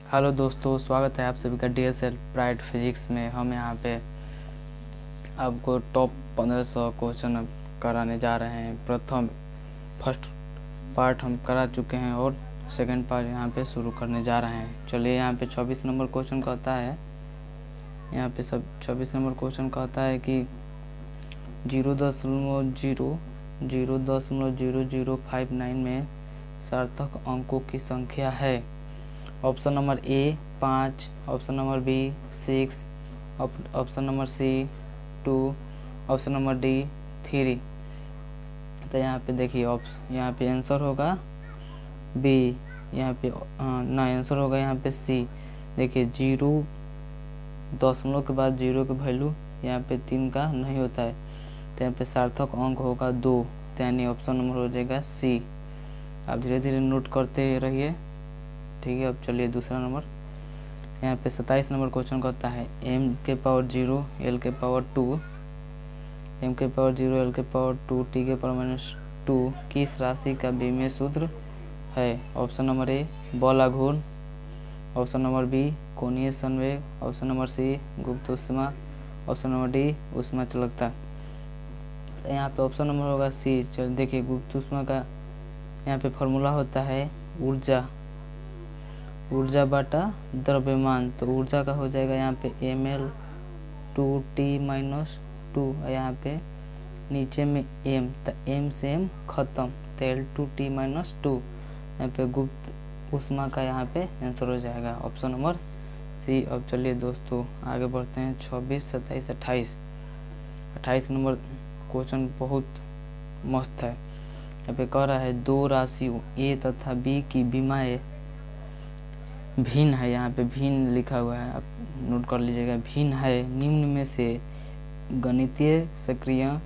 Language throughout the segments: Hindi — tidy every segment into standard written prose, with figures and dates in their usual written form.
हेलो दोस्तों, स्वागत है आप सभी का DSL प्राइड फिजिक्स में। हम यहाँ पे आपको टॉप 1500 क्वेश्चन कराने जा रहे हैं। फर्स्ट पार्ट हम करा चुके हैं और सेकंड पार्ट यहाँ पे शुरू करने जा रहे हैं। चलिए, यहाँ पे 24 नंबर क्वेश्चन कहता है, यहाँ पे सब 24 नंबर क्वेश्चन कहता है कि 0.000059 में सार्थक अंकों की संख्या है। Option number a 5, option number b 6, option number c 2, option number d 3। तो यहाँ पे देखिए यहाँ पे आंसर होगा बी, यहाँ पे ना आंसर होगा यहाँ पे सी। देखिए 0 दशमलव के बाद 0 की वैल्यू यहाँ पे 3 का नहीं होता है, तो यहाँ पे सार्थक अंक होगा 2, यानी ऑप्शन नंबर हो जाएगा सी। आप धीरे धीरे नोट करते रहिए, ठीक है। अब चलिए दूसरा नंबर, यहाँ पे 27 नंबर क्वेश्चन कहता है m के पावर 0 l के पावर 2, m के पावर 0 l के पावर 2 t के पावर -2 किस राशि का बीमीय सूत्र है। ऑप्शन नंबर ए बल आघूर्ण, ऑप्शन नंबर बी कोणीय संवेग, ऑप्शन नंबर सी गुप्त ऊष्मा, ऑप्शन नंबर डी ऊष्मा चालकता। तो यहाँ पे ऑप्शन नंबर होगा सी। चलिए देखिए, गुप्त ऊष्मा का यहाँ पे फॉर्मूला होता है ऊर्जा बटा द्रव्यमान। तो ऊर्जा का हो जाएगा यहाँ पे ml2t-2, यहाँ पे नीचे में m, तो m से m खत्म, तो L2t-2, यहाँ पे गुप्त ऊष्मा का यहाँ पे आंसर हो जाएगा ऑप्शन नंबर सी। अब चलिए दोस्तों आगे बढ़ते हैं। 26, 27, 28 नंबर क्वेश्चन बहुत मस्त है। यहाँ पे कह रहा है दो राशियों a तथा b की विमाएं भिन्न है। यहाँ पे भिन्न लिखा हुआ है, आप नोट कर लीजिएगा, भिन्न है। निम्न में से गणितीय सक्रिय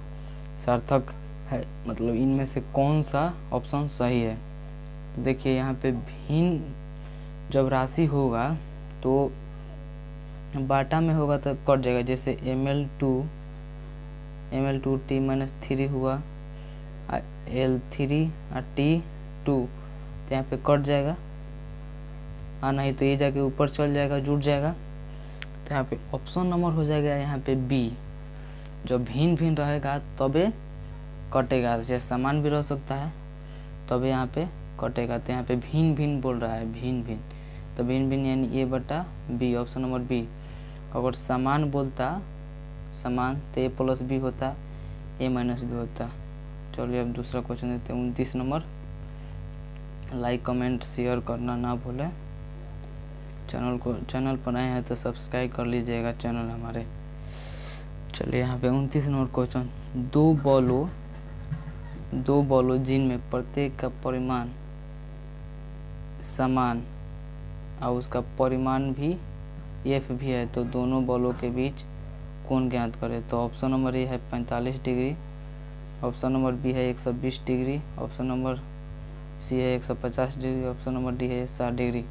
सार्थक है, मतलब इनमें से कौन सा ऑप्शन सही है। देखिए यहाँ पे भिन्न जब राशि होगा तो बाटा में होगा तो कट जाएगा, जैसे ml2t-3 हुआ, L3 और T2, तो यहाँ पे कट जाएगा, नहीं तो ये जाके ऊपर चल जाएगा, जुड़ जाएगा। तो यहाँ पे ऑप्शन नंबर हो जाएगा यहाँ पे बी। जब भिन्न भिन्न रहेगा तबे कटेगा, जैसे समान भी रह सकता है तबे यहाँ पे कटेगा। तो यहाँ पे भिन्न भिन्न बोल रहा है, भिन्न भिन्न, तो भिन्न भिन्न यानी ए बटा बी, ऑप्शन नंबर बी। अगर समान बोलता समान तो ए प्लस बी होता, ए माइनस बी होता। चलिए अब दूसरा क्वेश्चन देते हैं। 29 नंबर। लाइक कमेंट शेयर करना ना भूलें। चैनल पर आए हैं तो सब्सक्राइब कर लीजिएगा चैनल हमारे। चलिए यहाँ पे 29 नंबर क्वेश्चन, दो बॉलों जिनमें प्रत्येक का परिमाण समान और उसका परिमाण भी एफ भी है, तो दोनों बॉलों के बीच कोण ज्ञात करें। तो ऑप्शन नंबर ए है 45 डिग्री, ऑप्शन नंबर बी है 120 डिग्री, ऑप्शन नंबर सी है 150 डिग्री, ऑप्शन नंबर डी है 60 डिग्री।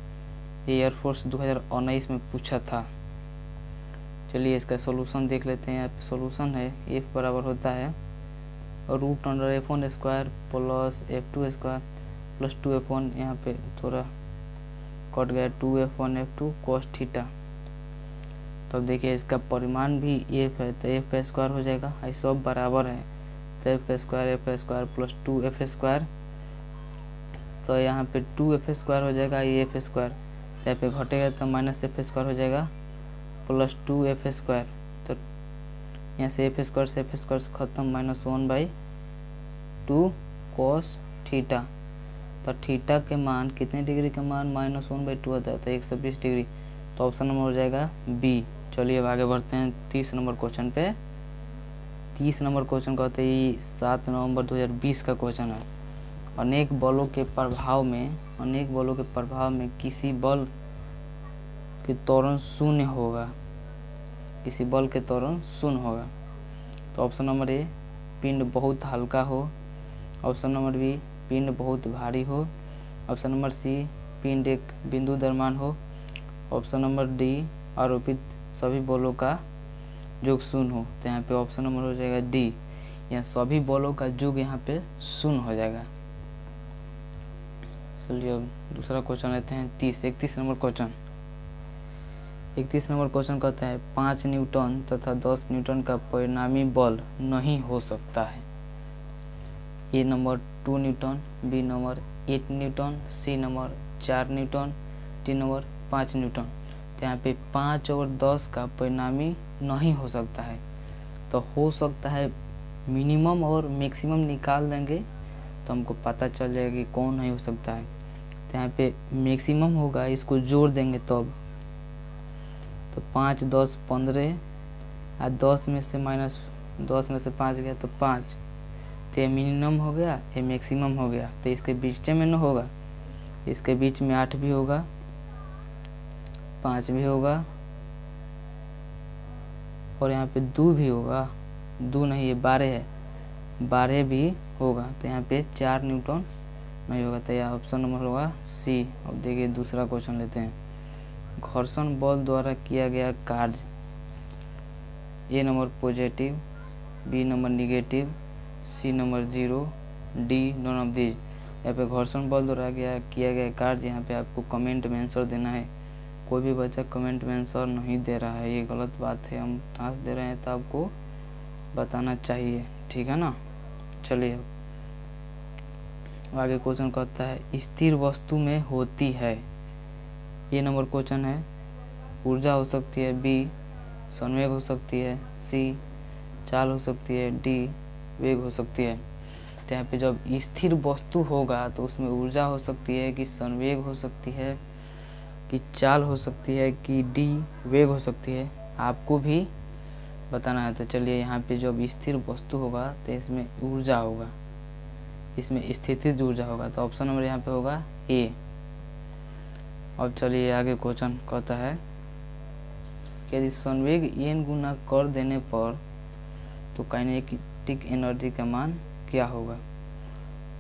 ये एयरफोर्स 2019 में पूछा था। चलिए इसका सॉल्यूशन देख लेते हैं। यहाँ पे सॉल्यूशन है F बराबर होता है √F1² plus F2² plus 2F1, यहाँ पे थोड़ा कट गया 2F1F2 cos थीटा। तब देखिए इसका परिमाण भी F है तो F का स्क्वायर हो जाएगा, ये सब बराबर है तो F का स्क्वायर प्लस 2F², तो यहाँ पे 2F² हो जाएगा, ये F², यहाँ पे घटेगा तो -F² हो जाएगा प्लस 2F², तो यहाँ से F² से F² खत्म, -1/2 cos थीटा। तो थीटा के मान कितने डिग्री का मान -1/2 होता है, तो 120 डिग्री। तो ऑप्शन नंबर हो जाएगा बी। चलिए अब आगे बढ़ते हैं 30 नंबर क्वेश्चन पे। 30 नंबर क्वेश्चन कहते हैं 7 नवंबर 2020 का क्वेश्चन है। अनेक बलों के प्रभाव में किसी बल के त्वरण शून्य होगा, किसी बल के त्वरण शून्य होगा। तो ऑप्शन नंबर ए पिंड बहुत हल्का हो, ऑप्शन नंबर बी पिंड बहुत भारी हो, ऑप्शन नंबर सी पिंड एक बिंदु द्रव्यमान हो, ऑप्शन नंबर डी आरोपित सभी बलों का योग शून्य हो। तो यहाँ पे ऑप्शन नंबर हो जाएगा डी, यहाँ सभी बलों का योग यहाँ पे शून्य हो जाएगा। चलिए अब दूसरा क्वेश्चन लेते हैं 31 नंबर क्वेश्चन। 31 नंबर क्वेश्चन कहता है 5 न्यूटन तथा 10 न्यूटन का परिणामी बल नहीं हो सकता है। A number 2 newton, B number 8 newton, C number 4 newton, D number 5 newton. तो यहाँ पे 5 और 10 का परिणामी नहीं हो सकता है, तो हो सकता है मिनिमम और मैक्सिमम निकाल देंगे तो हमको पता चल जाएगा कि कौन नहीं हो सकता है। तो यहाँ पे मैक्सिमम होगा, इसको जोड़ देंगे तब तो 5 10 15 और 10 में से माइनस 10 में से 5 गया तो 5, तो ये मिनिमम हो गया, ये मैक्सिमम हो गया। तो इसके बीच में न होगा, इसके बीच में 8 भी होगा, 5 भी होगा और यहाँ पे 2 भी होगा, 2 नहीं ये 12 है, 12 भी होगा। तो यहाँ पे 4 न्यूटन नहीं होगा, तो यह ऑप्शन नंबर होगा सी। अब देखिए दूसरा क्वेश्चन लेते हैं। घर्षण बल द्वारा किया गया कार्य, A number positive, B number negative, C number 0, D none of these. यहाँ पे घर्षण बल द्वारा किया गया कार्य, यहाँ पे आपको कमेंट में आंसर देना है। कोई भी बच्चा कमेंट में आंसर नहीं दे रहा है, ये गलत बात है। हम टास्क दे रहे हैं तो आपको बताना चाहिए, ठीक है ना। चलिए आगे क्वेश्चन कहता है स्थिर वस्तु में होती है, ये नंबर क्वेश्चन है। ऊर्जा हो सकती है, बी संवेग हो सकती है, सी चाल हो सकती है, डी वेग हो सकती है। तो यहाँ पे जब स्थिर वस्तु होगा तो उसमें ऊर्जा हो सकती है कि संवेग हो सकती है कि चाल हो सकती है कि डी वेग हो सकती है, आपको भी बताना है। तो चलिए यहाँ पे जब स्थिर वस्तु होगा तो इसमें ऊर्जा होगा, इसमें स्थितिज ऊर्जा होगा, तो ऑप्शन नंबर यहाँ पे होगा ए। अब चलिए आगे क्वेश्चन कहता है यदि संवेग n गुना कर देने पर तो काइनेटिक एनर्जी का मान क्या होगा।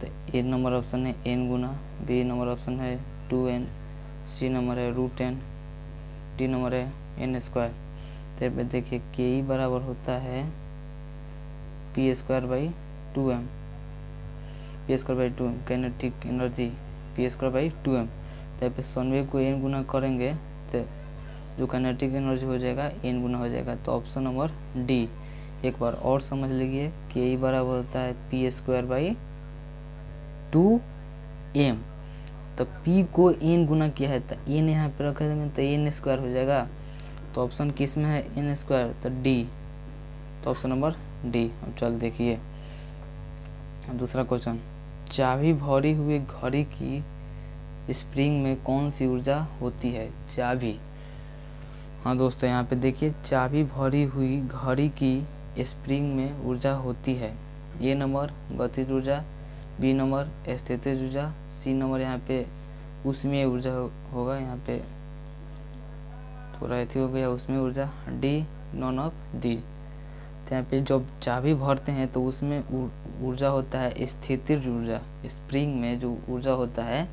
तो ए नंबर ऑप्शन है n गुना, बी नंबर ऑप्शन है 2n, सी नंबर है √n, डी नंबर है n²। तो पे देखिए के ई बराबर होता है p²/2m, p²/2m kinetic energy p²/2m। तो पे संवेग को n गुना करेंगे तो जो काइनेटिक एनर्जी हो जाएगा n गुना हो जाएगा, तो ऑप्शन नंबर डी। एक बार और समझ लीजिए के ई बराबर होता है p²/2m, तो p को n गुना किया है तो n यहाँ पे रख देंगे तो n² हो जाएगा। तो ऑप्शन किस में है n², तो डी, तो ऑप्शन नंबर डी। अब चल देखिए दूसरा क्वेश्चन। चाबी भरी हुई घड़ी की स्प्रिंग में कौन सी ऊर्जा होती है। चाबी, हाँ दोस्तों यहाँ पे देखिए चाबी भरी हुई घड़ी की स्प्रिंग में ऊर्जा होती है। ए नंबर गतिज ऊर्जा, बी नंबर स्थितिज ऊर्जा, सी नंबर यहाँ पे उसमें ऊर्जा होगा, यहाँ पे थोड़ा ऐसी हो गया उसमें ऊर्जा, डी नॉन ऑफ दी। तो यहाँ पे जब चाबी भरते हैं तो उसमें ऊर्जा होता है स्थितिज ऊर्जा, स्प्रिंग में जो ऊर्जा होता है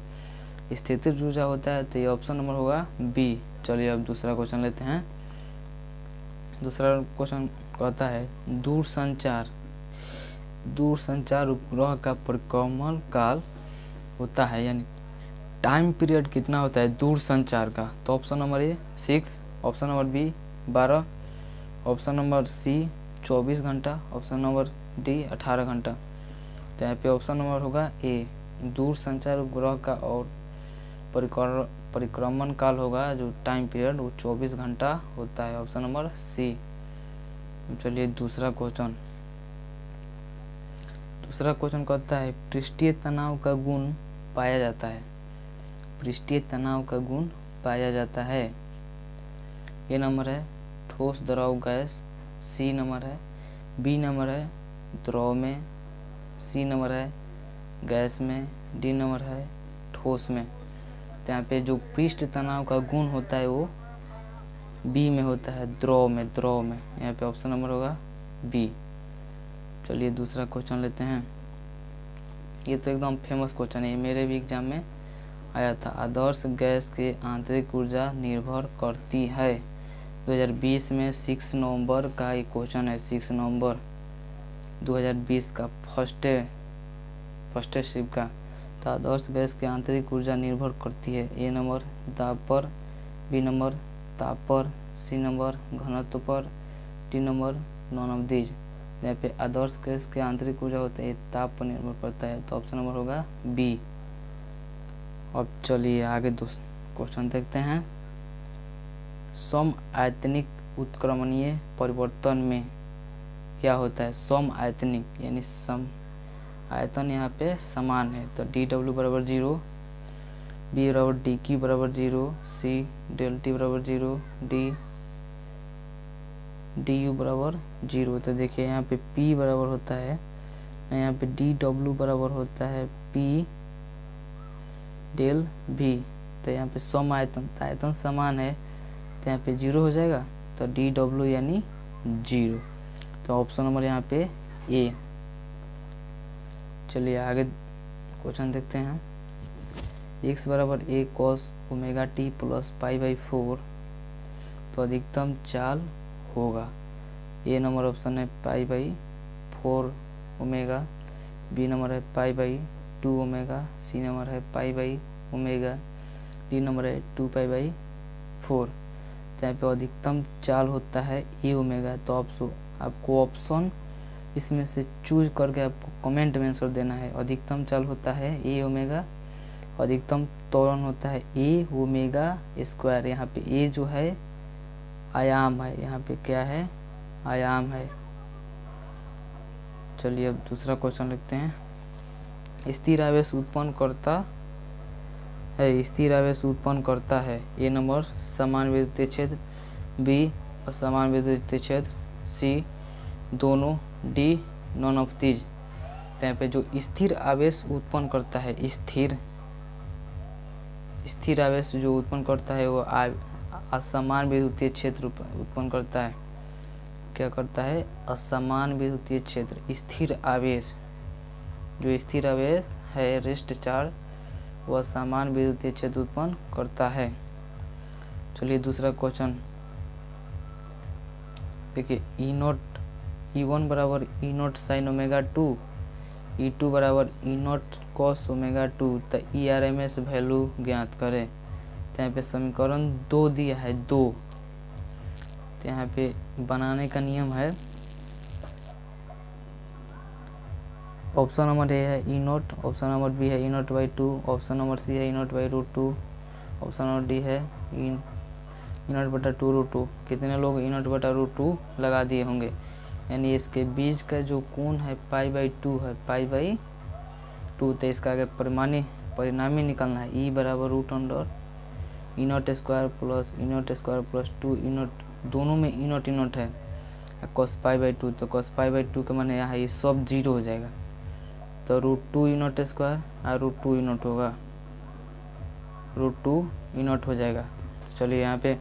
स्थितिज ऊर्जा होता है, तो ये ऑप्शन नंबर होगा बी। चलिए अब दूसरा क्वेश्चन लेते हैं। दूसरा क्वेश्चन कहता है दूरसंचार उपग्रह का परिक्रमण काल होता है, यानी टाइम पीरियड कितना होता है दूरसंचार का। तो option number a 6, option number b 12, option number c 24 घंटा, ऑप्शन नंबर डी 18 घंटा। तो यहाँ पे ऑप्शन नंबर होगा ए, दूरसंचार उपग्रह का और परिक्रमण काल होगा जो टाइम पीरियड वो 24 घंटा होता है, ऑप्शन नंबर सी। चलिए दूसरा क्वेश्चन कहता है पृष्ठीय तनाव का गुण पाया जाता है। पृष्ठीय तनाव का गुण पाया जाता है। ए नंबर है ठोस द्रव गैस, सी नंबर है, बी नंबर है द्रव में, सी नंबर है गैस में, डी नंबर है ठोस में। तो यहाँ पे जो पृष्ठ तनाव का गुण होता है वो बी में होता है, द्रव में। यहाँ पे ऑप्शन नंबर होगा बी। चलिए दूसरा क्वेश्चन लेते हैं। ये तो एकदम फेमस क्वेश्चन है, ये मेरे भी एग्जाम में आया था। आदर्श गैस के आंतरिक ऊर्जा निर्भर करती है। 2020 में 6 नवंबर का ये क्वेश्चन है, 6 नवंबर 2020 का फर्स्ट शिफ्ट का। तो आदर्श गैस की आंतरिक ऊर्जा निर्भर करती है। ए नंबर दाब पर, बी नंबर ताप पर, सी नंबर घनत्व पर, D number non of these. यहाँ पे आदर्श गैस के आंतरिक ऊर्जा होता है ताप पर निर्भर करता है, तो ऑप्शन नंबर होगा बी। अब चलिए आगे क्वेश्चन देखते हैं। सम आयतनिक उत्क्रमणीय परिवर्तन में क्या होता है? सम आयतनिक यानी सम आयतन यहाँ पे समान है, तो डी डब्ल्यू बराबर 0, बी बराबर डी क्यू बराबर 0, सी डेल टी बराबर 0, डी यू बराबर 0। तो देखिए यहाँ पे P बराबर होता है, यहाँ पे डी डब्ल्यू बराबर होता है P डेल V। तो यहाँ पे सम आयतन समान है, तो यहाँ पे 0 हो जाएगा, तो डी डब्ल्यू यानी 0। तो ऑप्शन नंबर यहाँ पे ए। चलिए आगे क्वेश्चन देखते हैं। x बराबर a cos omega t plus π/4, तो अधिकतम चाल होगा। ए नंबर ऑप्शन है π/4 ओमेगा, बी नंबर है π/2 ओमेगा, सी नंबर है π/ओमेगा, डी नंबर है 2π/4। तो यहाँ पे अधिकतम चाल होता है ए ओमेगा। तो आपको ऑप्शन इसमें से चूज करके आपको कमेंट में आंसर देना है। अधिकतम चाल होता है ए ओमेगा, अधिकतम त्वरण होता है ए ओमेगा स्क्वायर। यहाँ पे ए जो है आयाम है, यहाँ पे क्या है? आयाम है। चलिए अब दूसरा क्वेश्चन लिखते हैं। स्थिर आवेश उत्पन्न करता है ए नंबर समान विद्युतीय क्षेत्र, बी असमान विद्युतीय क्षेत्र, सी दोनों, डी नॉन ऑफ दीज। तो यहाँ पे जो स्थिर आवेश उत्पन्न करता है, स्थिर आवेश जो उत्पन्न करता है वो असमान विद्युतीय क्षेत्र उत्पन्न करता है। क्या करता है? असमान विद्युतीय क्षेत्र। स्थिर आवेश है रेस्ट चार्ज, वो असमान विद्युतीय क्षेत्र उत्पन्न करता है। चलिए दूसरा क्वेश्चन देखिए। E1 बराबर E0 साइन ओमेगा 2, E2 बराबर E0 कॉस ओमेगा 2। तो ERMS वैल्यू ज्ञात करें। तो यहाँ पे समीकरण 2 दिया है, 2। तो यहाँ पे बनाने का नियम है, ऑप्शन नंबर ए है E0, ऑप्शन नंबर बी है E0/2, ऑप्शन नंबर सी है E0/√2, ऑप्शन नंबर डी है E0/2√2। कितने लोग E0/√2 लगा दिए होंगे? यानी इसके बीच का जो कोण है π/2 है, π/2। तो इसका अगर परिणामी निकालना है, E बराबर √under E0² plus E0² plus 2 E0, दोनों में E0 है, cos π/2। तो cos π/2 का माने यहाँ ये सब 0 हो जाएगा, तो √2 E0² और √2 E0 होगा, √2 E0 हो जाएगा। तो चलिए यहाँ पे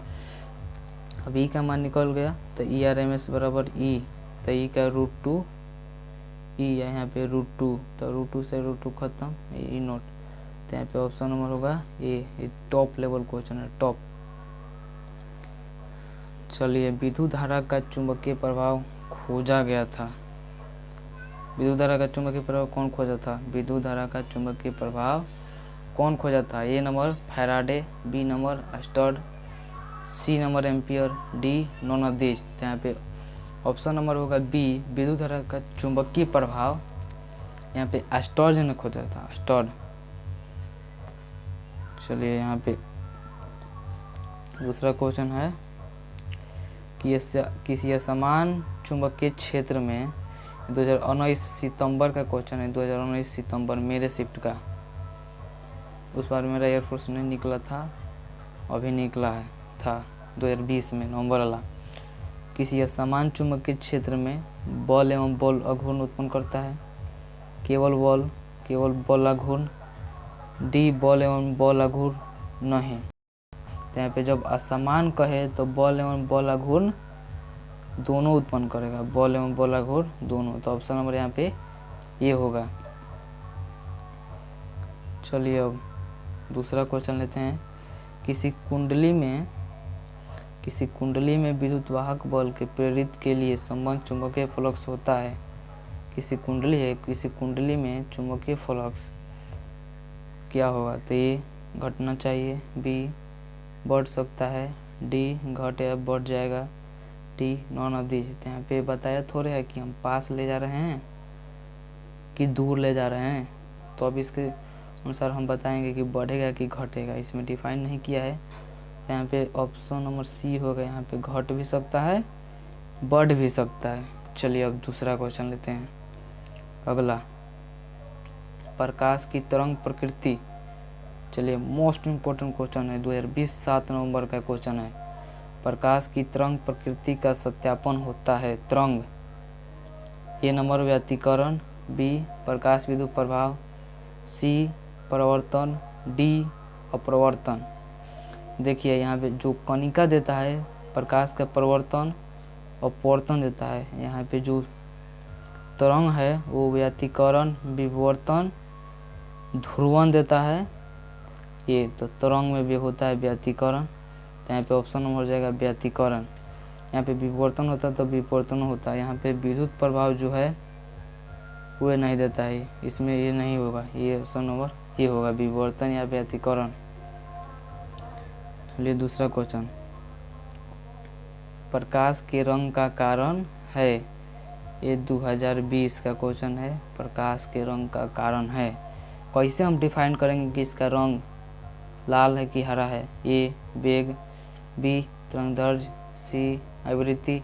अब E का मान निकल गया, तो ERMS बराबर E, तो E का √2 E है यहाँ पे √2, तो √2 से √2 खत्म, E0। तो यहाँ पे ऑप्शन नंबर होगा ए। टॉप लेवल क्वेश्चन है, टॉप। चलिए विद्युत धारा का चुंबकीय प्रभाव खोजा गया था। विद्युत धारा का चुंबकीय प्रभाव कौन खोजा था? विद्युत धारा का चुंबकीय प्रभाव कौन खोजा था? A number Faraday, B number stud, C number Ampere, D none of these. तो यहाँ पे ऑप्शन नंबर होगा बी। विद्युत धारा का चुंबकीय प्रभाव यहाँ पे स्टड ने खोजा था, स्टड। चलिए यहाँ पे दूसरा क्वेश्चन है कि किसी असमान चुंबकीय क्षेत्र में 2019 सितंबर का क्वेश्चन है, 2019 सितंबर मेरे शिफ्ट का। उस बार मेरा एयरफोर्स नहीं निकला था, अभी निकला था 2020 में नवंबर वाला। किसी असमान चुंबकीय क्षेत्र में बल एवं बल अघूर्ण उत्पन्न करता है। केवल बल अघूर्ण, डी बल एवं बल अघूर्ण नहीं। तो यहाँ पे जब असमान कहे तो बल एवं बल अघूर्ण दोनों उत्पन्न करेगा, बल एवं बल अघूर्ण दोनों। तो ऑप्शन नंबर यहाँ पे ये होगा। चलिए अब दूसरा क्वेश्चन लेते हैं। किसी कुंडली में विद्युत वाहक बल के प्रेरित के लिए संबंध चुंबकीय फ्लक्स होता है। किसी कुंडली में चुंबकीय फ्लक्स क्या होगा? तो ये घटना चाहिए, बी बढ़ सकता है, डी घट या बढ़ जाएगा, डी नॉन ऑफ दीज। तो यहाँ पे बताया थोड़े है कि हम पास ले जा रहे हैं कि दूर ले जा रहे हैं, तो अब इसके अनुसार हम बताएंगे कि बढ़ेगा कि घटेगा, इसमें डिफाइन नहीं किया है। तो यहाँ पे ऑप्शन नंबर सी होगा, यहाँ पे घट भी सकता है बढ़ भी सकता है। चलिए अब दूसरा क्वेश्चन लेते हैं। अगला, प्रकाश की तरंग प्रकृति। चलिए मोस्ट इम्पोर्टेंट क्वेश्चन है, 2020 7 नवंबर का क्वेश्चन है। प्रकाश की तरंग प्रकृति का सत्यापन होता है। तरंग, ए नंबर व्यतिकरण, बी प्रकाश विद्युत प्रभाव, सी परावर्तन, डी अपवर्तन। देखिए यहाँ पे जो कणिका देता है प्रकाश का परिवर्तन अपवर्तन देता है। यहाँ पे जो तरंग है वो व्यतिकरण विवर्तन ध्रुवण देता है। ये तो तरंग में भी होता है व्यतिकरण, तो यहाँ पे ऑप्शन नंबर हो जाएगा व्यतिकरण। यहाँ पे विवर्तन होता है तो विवर्तन होता है। यहाँ पे विद्युत प्रभाव जो है वो नहीं देता है, इसमें ये नहीं होगा, ये ऑप्शन नंबर ये होगा विवर्तन या व्यतिकरण। चलिए दूसरा क्वेश्चन, प्रकाश के रंग का कारण है। ये 2020 का क्वेश्चन है, प्रकाश के रंग का कारण है। कैसे हम डिफाइन करेंगे कि इसका रंग लाल है कि हरा है। ए वेग, बी तरंगदैर्घ्य, सी आवृत्ति,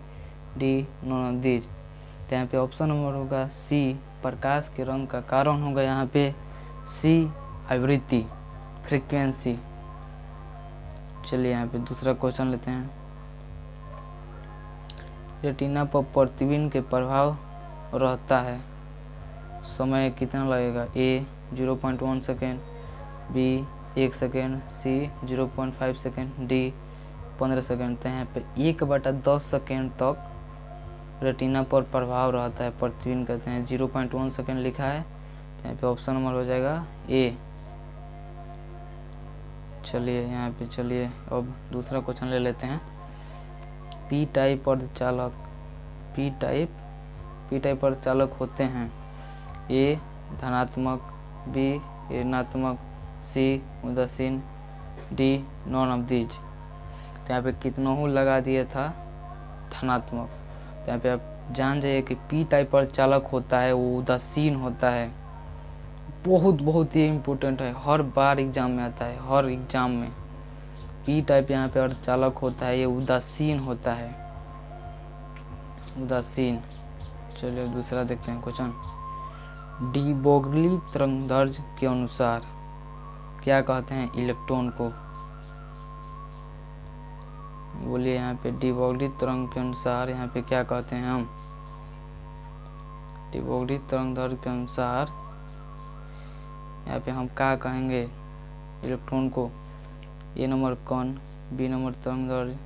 डी नॉन ऑफ दीज। तो यहाँ पे ऑप्शन नंबर होगा सी, प्रकाश के रंग का कारण होगा यहाँ पे सी आवृत्ति फ्रीक्वेंसी। चलिए यहाँ पे दूसरा क्वेश्चन लेते हैं। रेटिना पर प्रतिबिंब के प्रभाव रहता है, समय कितना लगेगा। ए 0.1 सेकेंड, बी 1 सेकेंड, सी 0.5 सेकेंड, डी 15 सेकेंड। तो यहाँ पे 1/10 सेकेंड तक रेटिना पर प्रभाव रहता है, प्रतिबिंब कहते हैं। 0.1 सेकेंड लिखा है, तो यहाँ पे ऑप्शन नंबर हो जाएगा ए। चलिए यहाँ पे चलिए अब दूसरा क्वेश्चन ले लेते हैं। पी टाइप अर्धचालक, पी टाइप अर्धचालक होते हैं। ए धनात्मक, बी ऋणात्मक, सी उदासीन, डी नॉन ऑफ दीज। तो यहाँ पे कितनों लगा दिया था धनात्मक। तो यहाँ पे आप जान जाइए कि पी टाइप अर्धचालक होता है वो उदासीन होता है। बहुत ही इम्पोर्टेंट है, हर बार एग्जाम में आता है, हर एग्जाम में पी टाइप यहाँ पे अर्धचालक होता है, ये उदासीन होता है, उदासीन। चलिए दूसरा देखते हैं क्वेश्चन। डी ब्रोगली तरंगदैर्घ्य के अनुसार क्या कहते हैं इलेक्ट्रॉन को। बोलिए यहाँ पे डी ब्रोगली तरंग के अनुसार यहाँ पे क्या कहते हैं हम। डी ब्रोगली तरंगदैर्घ्य के अनुसार यहाँ पे हम क्या कहेंगे इलेक्ट्रॉन को। ए नंबर कण, बी नंबर तरंगदैर्घ्य,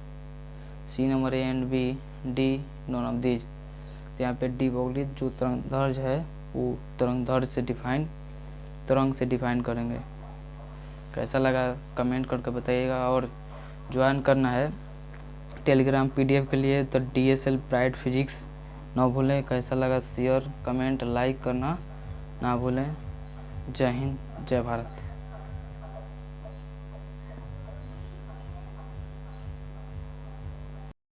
C number A and B, D none of these. तो यहाँ पे डी ब्रोगली जो तरंगदैर्घ्य है वो तरंग से डिफाइन करेंगे। कैसा लगा कमेंट करके बताइएगा, और ज्वाइन करना है टेलीग्राम पीडीएफ के लिए तो DSL ब्राइट फिजिक्स ना भूलें। कैसा लगा शेयर कमेंट लाइक करना ना भूलें। जय हिंद जय भारत।